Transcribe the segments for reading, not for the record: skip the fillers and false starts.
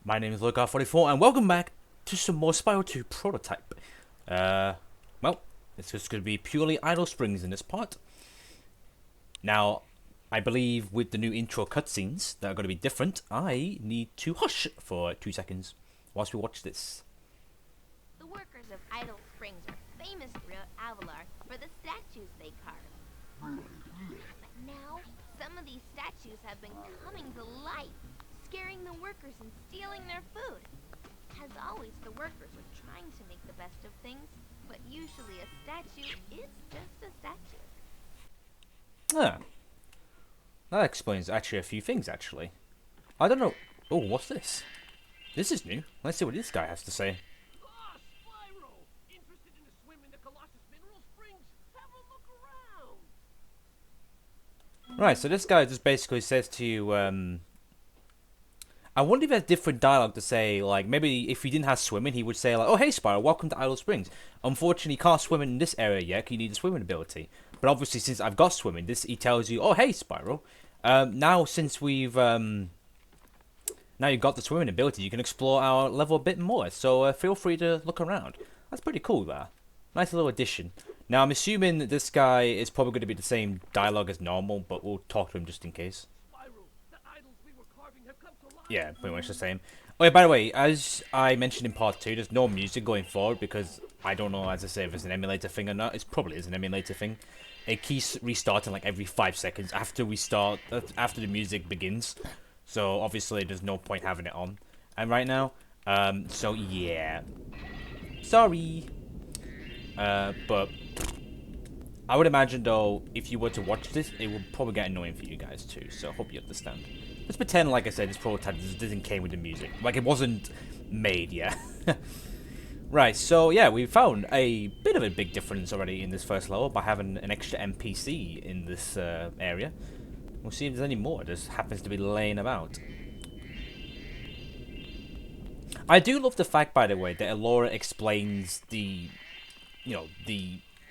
My name is Logar44 and welcome back to some more Spyro 2 Prototype. Well, it's just going to be purely idle springs in this part. Now, I believe with the new intro cutscenes that are going to be different, I need to hush for 2 seconds whilst we watch this. The workers of Idle Springs are famous throughout Avalar for the statues they carve. But now, some of these statues have been coming to life, scaring the workers and stealing their food. As always, the workers are trying to make the best of things, but usually a statue is just a statue. Ah, that explains actually a few things actually. I don't know. Oh, what's this? This is new. Let's see what this guy has to say. Ah, Spyro! Interested in a swim in the Colossus Mineral Springs? Have a look around! Right, so this guy just basically says to you, I wonder if he has different dialogue to say, like, maybe if he didn't have swimming, he would say, like, oh, hey, Spyro, welcome to Idle Springs. Unfortunately, you can't swim in this area yet, because you need a swimming ability. But obviously, since I've got swimming, he tells you, oh, hey, Spyro, now since now you've got the swimming ability, you can explore our level a bit more, so feel free to look around. That's pretty cool, there. Nice little addition. Now, I'm assuming that this guy is probably going to be the same dialogue as normal, but we'll talk to him just in case. Spyro, the idols we were carving have come to life. Yeah, pretty much the same. Oh yeah, by the way, as I mentioned in part 2, there's no music going forward because I don't know, as I say, if it's an emulator thing or not. It probably is an emulator thing. It keeps restarting like every 5 seconds after after the music begins. So obviously there's no point having it on. And right now, so yeah. Sorry. But I would imagine though, if you were to watch this, it would probably get annoying for you guys too. So I hope you understand. Let's pretend, like I said, this prototype doesn't came with the music. Like it wasn't made, yeah. Right, so yeah, we found a bit of a big difference already in this first level by having an extra NPC in this area. We'll see if there's any more. This happens to be laying about. I do love the fact, by the way, that Elora explains the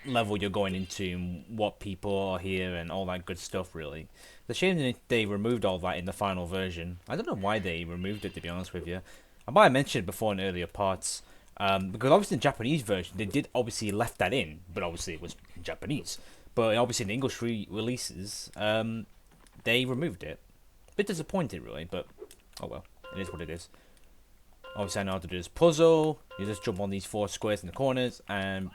level you're going into and what people are here and all that good stuff, really. It's a shame that they removed all that in the final version. I don't know why they removed it, to be honest with you. I might have mentioned it before in earlier parts, because obviously in the Japanese version, they did obviously left that in, but obviously it was in Japanese. But obviously in the English releases, they removed it. A bit disappointed, really, but oh well, it is what it is. Obviously I know how to do this puzzle. You just jump on these 4 squares in the corners, and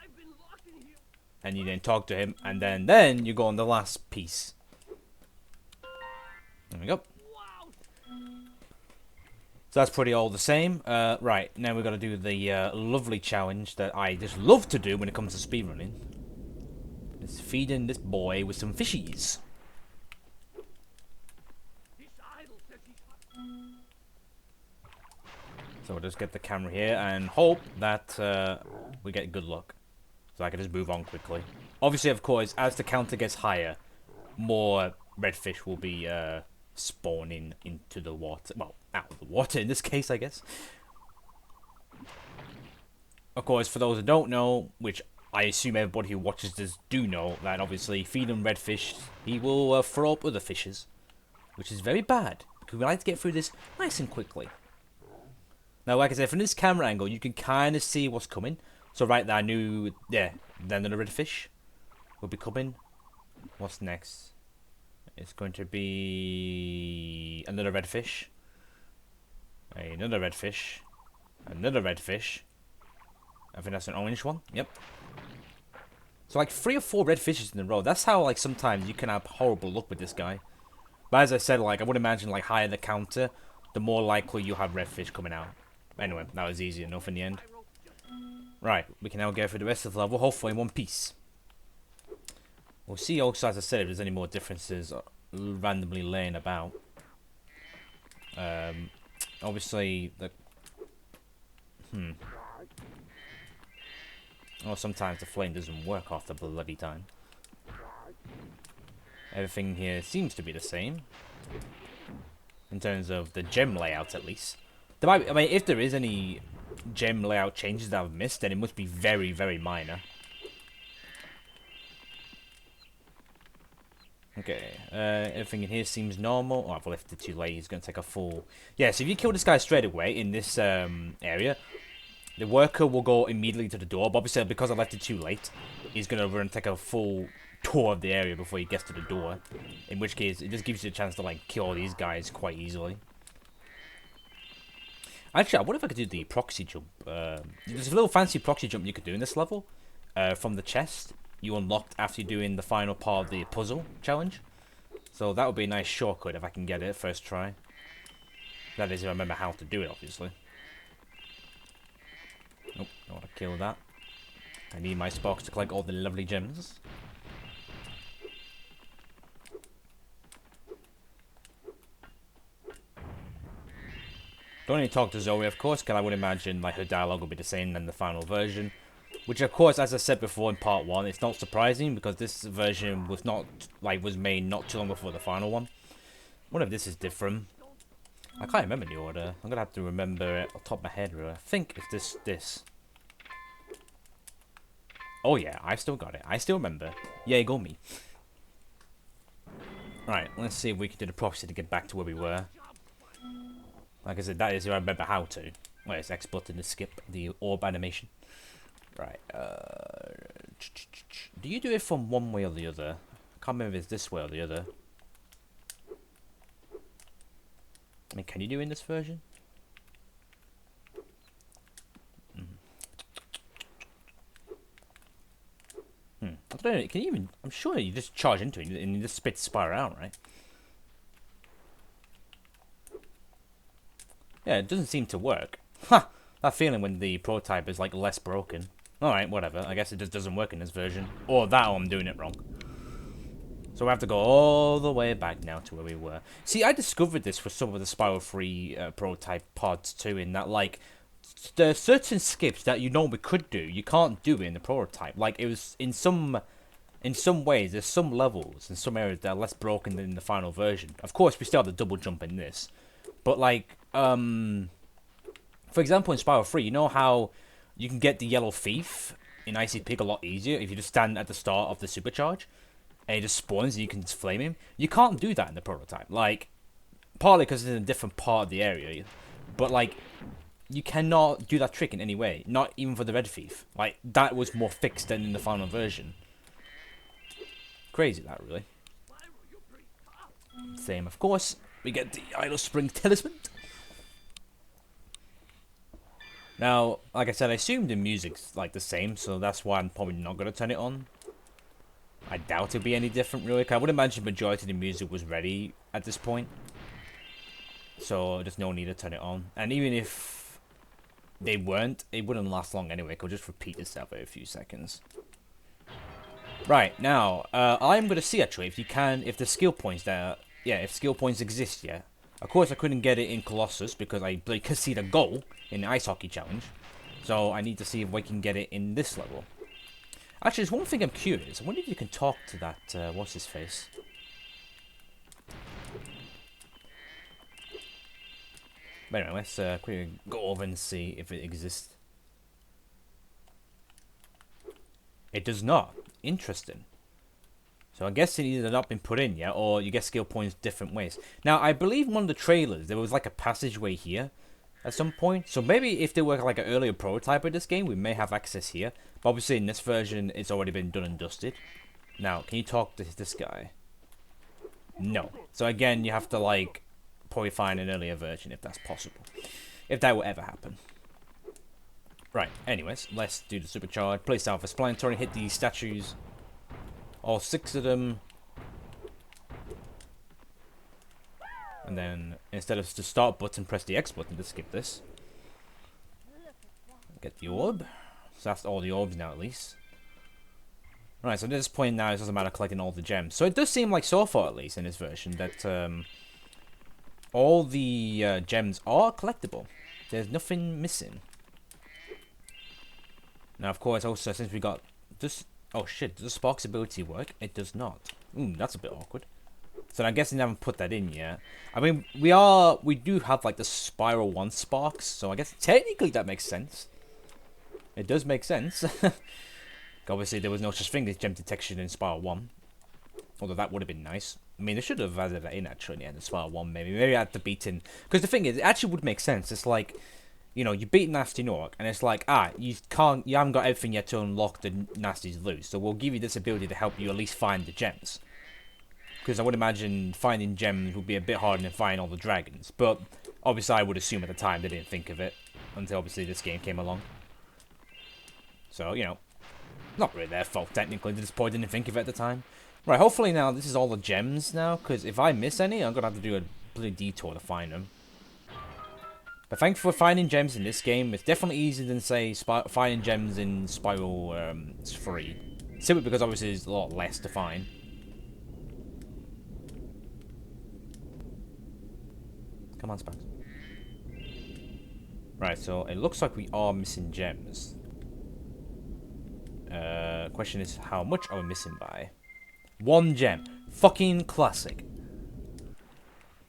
you then talk to him, and then you go on the last piece. There we go. So that's pretty all the same. Right, now we've got to do the lovely challenge that I just love to do when it comes to speedrunning. It's feeding this boy with some fishies. So we'll just get the camera here and hope that we get good luck. So I can just move on quickly. Obviously, of course, as the counter gets higher, more redfish will be spawning into the water. Well, out of the water in this case, I guess. Of course, for those who don't know, which I assume everybody who watches this do know, that obviously feeding redfish, he will throw up other fishes. Which is very bad, because we like to get through this nice and quickly. Now, like I said, from this camera angle, you can kind of see what's coming. So right there, I knew, yeah, then the redfish will be coming. What's next? It's going to be another redfish. Another redfish. Another redfish. I think that's an orange one. Yep. So like 3 or 4 red fishes in a row. That's how like sometimes you can have horrible luck with this guy. But as I said, like I would imagine like higher the counter, the more likely you have redfish coming out. Anyway, that was easy enough in the end. Right, we can now go through the rest of the level, hopefully in one piece. We'll see also, as I said, if there's any more differences randomly laying about. Obviously, Oh, sometimes the flame doesn't work half the bloody time. Everything here seems to be the same. In terms of the gem layout, at least. There might be, I mean, if there is any gem layout changes that I've missed, then it must be very, very minor. Okay, everything in here seems normal. Oh, I've left it too late. He's going to take a full... Yeah, so if you kill this guy straight away in this area, the worker will go immediately to the door. But obviously, because I left it too late, he's going to run and take a full tour of the area before he gets to the door. In which case, it just gives you a chance to, like, kill all these guys quite easily. Actually, I wonder if I could do the proxy jump. There's a little fancy proxy jump you could do in this level from the chest. You unlocked after doing the final part of the puzzle challenge. So that would be a nice shortcut if I can get it first try. That is if I remember how to do it, obviously. Nope, don't want to kill that. I need my sparks to collect all the lovely gems. Don't need to talk to Zoe, of course, because I would imagine like her dialogue will be the same in the final version. Which, of course, as I said before in part 1, it's not surprising because this version was was made not too long before the final one. I wonder if this is different. I can't remember the order. I'm gonna have to remember it off the top of my head. Really. I think it's this. Oh yeah, I still got it. I still remember. Yay, go me. Right, let's see if we can do the proxy to get back to where we were. Like I said, that is if I remember how to. Well, it's X button to skip the orb animation. Right, do you do it from one way or the other? I can't remember if it's this way or the other. I mean, can you do it in this version? I don't know, can you even... I'm sure you just charge into it and you just spit Spyro out, right? Yeah, it doesn't seem to work. Ha! That feeling when the prototype is, like, less broken. Alright, whatever. I guess it just doesn't work in this version. Or that, or I'm doing it wrong. So we have to go all the way back now to where we were. See, I discovered this for some of the Spyro 3 prototype pods too, in that, like, there are certain skips that you normally could do, you can't do in the prototype. Like, it was, in some ways, there's some levels in some areas that are less broken than the final version. Of course, we still have the double jump in this. But, like, for example, in Spyro 3, you know how you can get the yellow thief in Icy Pig a lot easier if you just stand at the start of the supercharge and he just spawns and you can just flame him? You can't do that in the prototype. Like, partly because it's in a different part of the area, but, like, you cannot do that trick in any way. Not even for the red thief. Like, that was more fixed than in the final version. Crazy, that, really. Same, of course. We get the Idle Spring Talisman. Now, like I said, I assume the music's like the same, so that's why I'm probably not going to turn it on. I doubt it'll be any different, really. 'Cause I would imagine the majority of the music was ready at this point. So there's no need to turn it on. And even if they weren't, it wouldn't last long anyway. It could just repeat itself every few seconds. Right, now, I'm going to see actually if the skill points there, yeah, if skill points exist yet. Of course, I couldn't get it in Colossus because I could see the goal in the Ice Hockey Challenge. So I need to see if we can get it in this level. Actually, there's one thing I'm curious. I wonder if you can talk to that, what's his face? But anyway, let's quickly go over and see if it exists. It does not. Interesting. So I guess it either not been put in yet, or you get skill points different ways. Now, I believe in one of the trailers, there was like a passageway here at some point. So maybe if there were like an earlier prototype of this game, we may have access here. But obviously in this version, it's already been done and dusted. Now, can you talk to this guy? No. So again, you have to like probably find an earlier version if that's possible. If that will ever happen. Right, anyways, let's do the supercharge. Place Alpha Splanetory, hit these statues. All 6 of them. And then, instead of the start button, press the X button to skip this. Get the orb. So that's all the orbs now, at least. Right, so at this point now, it doesn't matter collecting all the gems. So it does seem like, so far at least, in this version, that all the gems are collectible. There's nothing missing. Now, of course, also, since we got this... Oh shit, does the Sparks ability work? It does not. That's a bit awkward. So I'm guessing they haven't put that in yet. I mean, we do have like the Spyro 1 Sparks, so I guess technically that makes sense. It does make sense. Obviously, there was no such thing as gem detection in Spyro 1. Although that would have been nice. I mean, they should have added that in actually in the end of Spyro 1, maybe. Maybe add the beating. Because the thing is, it actually would make sense. It's like, you know, you beat Nasty Nork, and it's like, you haven't got everything yet to unlock the Nasty's loot, so we'll give you this ability to help you at least find the gems. Because I would imagine finding gems would be a bit harder than finding all the dragons. But obviously, I would assume at the time they didn't think of it until obviously this game came along. So, you know, not really their fault technically. They just probably didn't think of it at the time. Right, hopefully now this is all the gems now, because if I miss any, I'm going to have to do a bloody detour to find them. But thanks for finding gems in this game. It's definitely easier than, say, finding gems in Spyro 3. Simply because obviously there's a lot less to find. Come on, Spyro. Right, so it looks like we are missing gems. Question is, how much are we missing by? 1 gem. Fucking classic.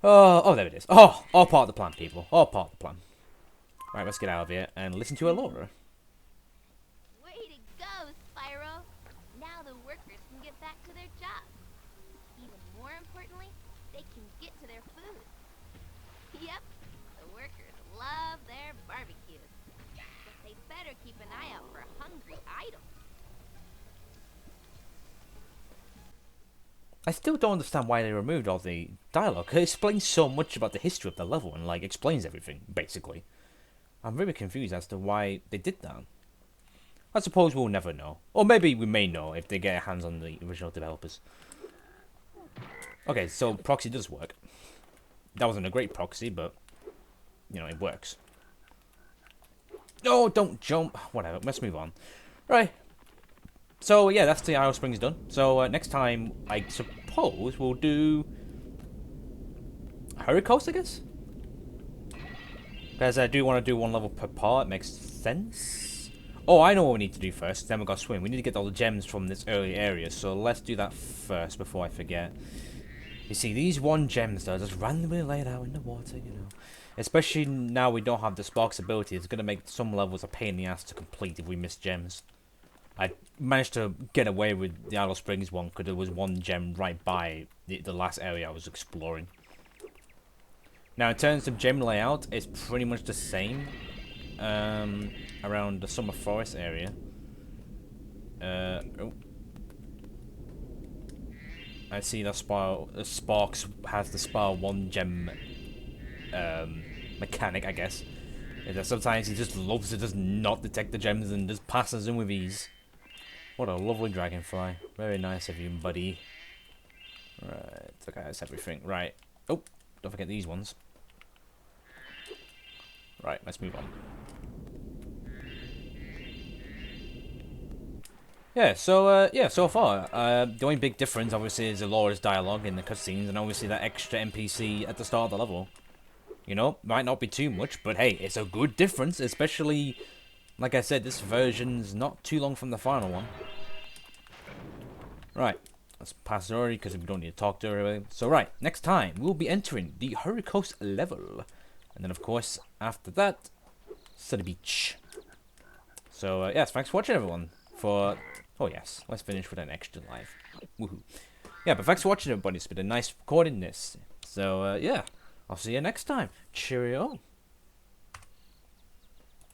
Oh, there it is. Oh, all part of the plan, people. All part of the plan. Right, let's get out of here and listen to Elora. Way to go, Spyro! Now the workers can get back to their jobs. Even more importantly, they can get to their food. Yep, the workers love their barbecues. But they better keep an eye out for hungry idols. I still don't understand why they removed all the dialogue. It explains so much about the history of the level and, like, explains everything, basically. I'm really confused as to why they did that. I suppose we'll never know. Or maybe we may know if they get hands on the original developers. Okay, so proxy does work. That wasn't a great proxy, but, you know, it works. No, don't jump. Whatever, let's move on. Right. So, yeah, that's the Idle Springs done. So, next time, I suppose we'll do Hurricane, I guess? Because I do want to do 1 level per part. Makes sense. Oh, I know what we need to do first. Then we've got to swim. We need to get all the gems from this early area. So, let's do that first before I forget. You see, these 1 gems, though, just randomly laid out in the water, you know. Especially now we don't have the Sparks ability. It's going to make some levels a pain in the ass to complete if we miss gems. I managed to get away with the Idle Springs one because there was 1 gem right by the last area I was exploring. Now, in terms of gem layout, it's pretty much the same around the Summer Forest area. Oh. I see that Sparks has the Spyro 1 gem mechanic, I guess. Sometimes he just loves to just not detect the gems and just passes them with ease. What a lovely dragonfly. Very nice of you, buddy. Right, okay, that's everything. Right. Oh, don't forget these ones. Right, let's move on. Yeah, so far, the only big difference, obviously, is Elora's dialogue in the cutscenes, and obviously that extra NPC at the start of the level. You know, might not be too much, but hey, it's a good difference, especially, like I said, this version's not too long from the final one. Right, let's pass it already, because we don't need to talk to her really. So right, next time, we'll be entering the Hurricane level. And then, of course, after that, Sunny Beach. So, yes, thanks for watching, everyone. Oh, yes, let's finish with an extra live. Woohoo. Yeah, but thanks for watching, everybody. It's been a nice recording this. So, yeah, I'll see you next time. Cheerio.